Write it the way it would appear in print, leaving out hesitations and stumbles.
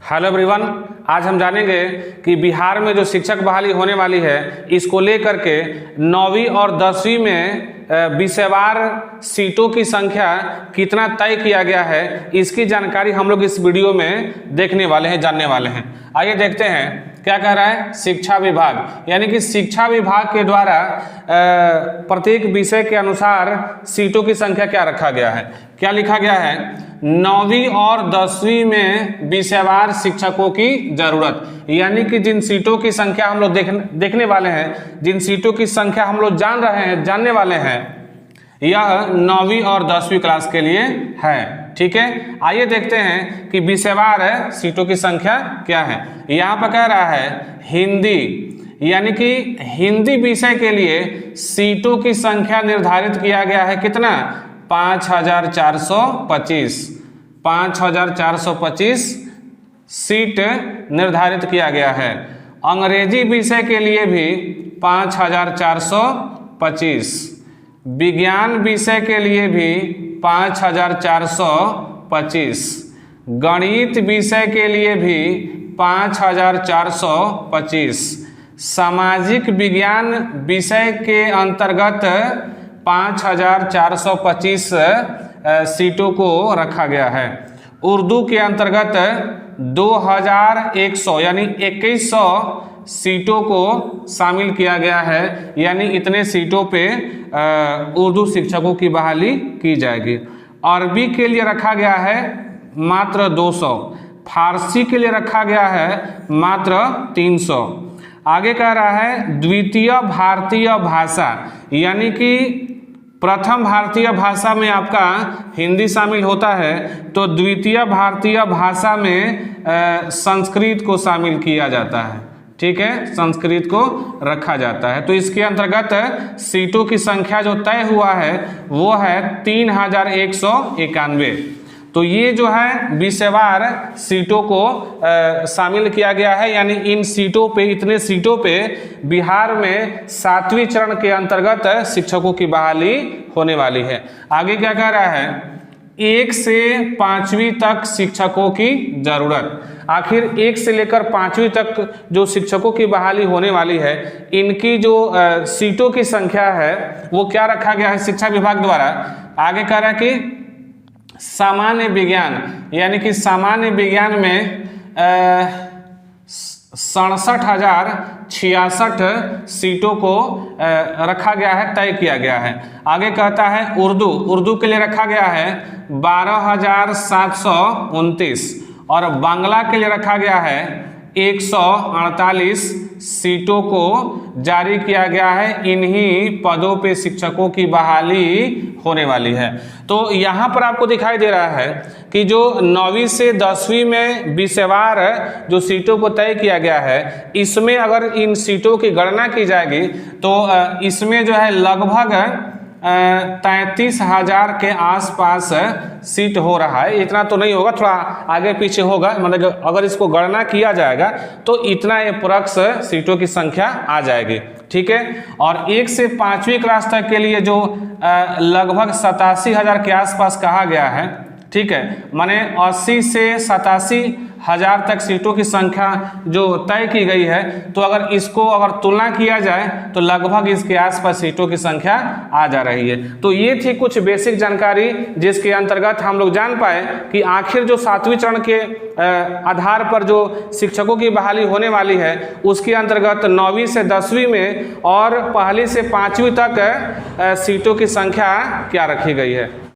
Hello everyone, आज हम जानेंगे कि बिहार में जो शिक्षक बहाली होने वाली है इसको लेकर के 9वीं और 10वीं में विषयवार सीटों की संख्या कितना तय किया गया है, इसकी जानकारी हम लोग इस वीडियो में देखने वाले हैं, जानने वाले हैं। आइए देखते हैं क्या कह रहा है शिक्षा विभाग, यानी कि शिक्षा विभाग के द्वारा प्रत्येक विषय के अनुसार सीटों की संख्या क्या रखा गया है। क्या लिखा गया है, 9वीं और 10वीं में विषयवार शिक्षकों की जरूरत, यानी कि जिन सीटों की संख्या हम लोग देखने वाले हैं, जिन सीटों की संख्या हम लोग जानने वाले हैं, यह 9वीं और 10वीं क्लास के लिए है। ठीक है, आइए देखते हैं कि विषयवार सीटों की संख्या क्या है। यहाँ पर कह रहा है हिंदी, यानी कि हिंदी विषय के लिए सीटों की संख्या निर्धारित किया गया है कितना, 5425 सीट निर्धारित किया गया है। अंग्रेजी विषय के लिए भी 5425, विज्ञान विषय के लिए भी 5425, गणित विषय के लिए भी 5425, सामाजिक विज्ञान विषय के अंतर्गत 5425 सीटों को रखा गया है। उर्दू के अंतर्गत 2100 यानी 2100 सीटों को शामिल किया गया है, यानी इतने सीटों पे उर्दू शिक्षकों की बहाली की जाएगी। अरबी के लिए रखा गया है मात्र 200, फारसी के लिए रखा गया है मात्र 300। आगे कह रहा है द्वितीय भारतीय भाषा, यानी कि प्रथम भारतीय भाषा में आपका हिंदी शामिल होता है, तो द्वितीय भारतीय भाषा में संस्कृत को शामिल किया जाता है। ठीक है, संस्कृत को रखा जाता है। तो इसके अंतर्गत सीटों की संख्या जो तय हुआ है वो है 3191। तो ये जो है विषयवार सीटों को शामिल किया गया है, यानी इन सीटों पे, इतने सीटों पे बिहार में 7वें चरण के अंतर्गत शिक्षकों की बहाली होने वाली है। आगे क्या कह रहा है, 1 से 5वीं तक शिक्षकों की जरूरत। आखिर 1 से लेकर 5वीं तक जो शिक्षकों की बहाली होने वाली है, इनकी जो सीटों की संख्या है वो क्या रखा गया है शिक्षा विभाग द्वारा। आगे कह रहा है कि सामान्य विज्ञान, यानी कि सामान्य विज्ञान में 67,066 सीटों को रखा गया है, तय किया गया है। आगे कहता है उर्दू के लिए रखा गया है 12,729 और बांग्ला के लिए रखा गया है 148 सीटों को जारी किया गया है। इन्हीं पदों पे शिक्षकों की बहाली होने वाली है। तो यहाँ पर आपको दिखाई दे रहा है कि जो 9वीं से 10वीं में विषयवार जो सीटों को तय किया गया है, इसमें अगर इन सीटों की गणना की जाएगी तो इसमें जो है लगभग 33,000 के आसपास सीट हो रहा है। इतना तो नहीं होगा, थोड़ा आगे पीछे होगा, मतलब अगर इसको गणना किया जाएगा तो इतना अप्रॉक्स सीटों की संख्या आ जाएगी। ठीक है, और 1 से 5वीं क्लास तक के लिए जो लगभग 87,000 के आसपास कहा गया है। ठीक है, माने 80 से 87,000 तक सीटों की संख्या जो तय की गई है, तो अगर इसको तुलना किया जाए तो लगभग इसके आसपास सीटों की संख्या आ जा रही है। तो ये थी कुछ बेसिक जानकारी जिसके अंतर्गत हम लोग जान पाए कि आखिर जो 7वें चरण के आधार पर जो शिक्षकों की बहाली होने वाली है, उसके अंतर्गत 9वीं से 10वीं में और पहली से 5वीं तक सीटों की संख्या क्या रखी गई है।